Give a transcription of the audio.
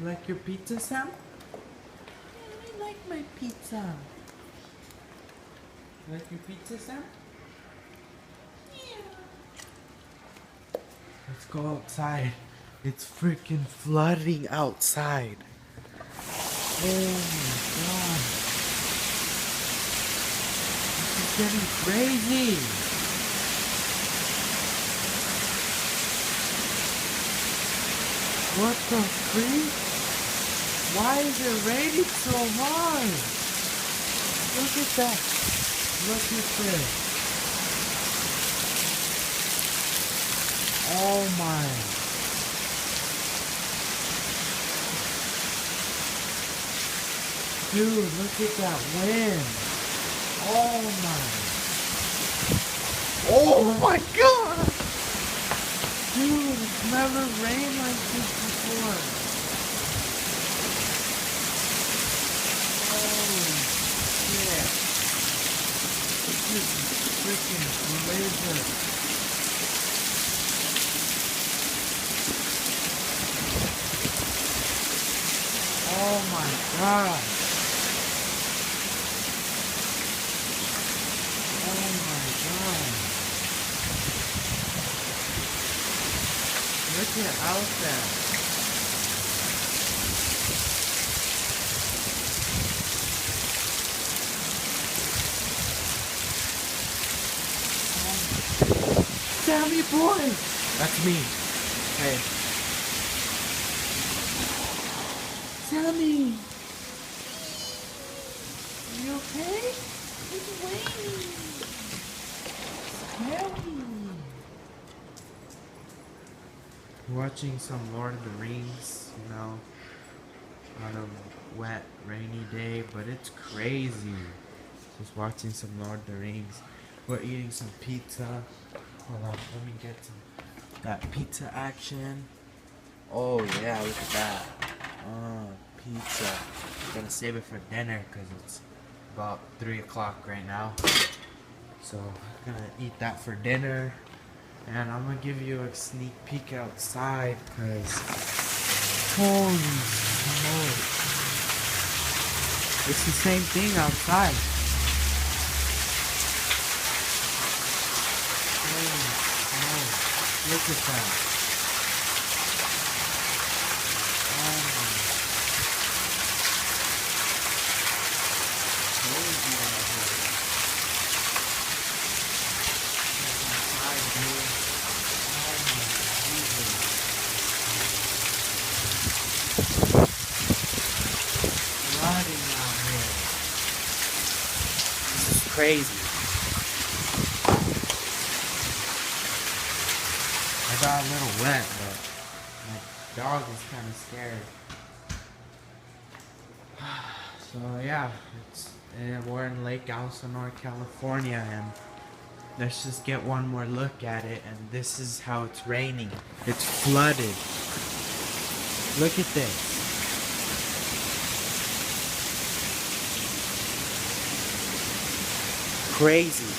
You like your pizza, Sam? Yeah, I like my pizza. You like your pizza, Sam? Let's go outside. It's freaking flooding outside. Oh my god. This is getting crazy. What the freak? Why is it raining so hard? Look at that. Look at this. Oh my. Dude, look at that wind. Oh my. Oh my god. Dude, it's never rained like this before. Holy shit. This is freaking blizzard. Oh my god. Oh my god. Look at out there. Sammy boy! That's me. Hey. Sammy! Are you okay? It's raining. Sammy! Watching some Lord of the Rings, you know, on a wet, rainy day, but it's crazy. Just watching some Lord of the Rings. We're eating some pizza. Hold on, let me get some that pizza action. Oh yeah, look at that. Pizza. I'm gonna save it for dinner because it's about 3 o'clock right now. So I'm gonna eat that for dinner. And I'm gonna give you a sneak peek outside because holy smokes. It's the same thing outside. Holy smokes. Look at that. Oh my. Crazy out here. Outside, dude. Flooding out here. This is crazy. I got a little wet, but my dog is kind of scared. So yeah, we're in Lake Elsinore, California, and let's just get one more look at it. And this is how it's raining. It's flooded. Look at this. Crazy.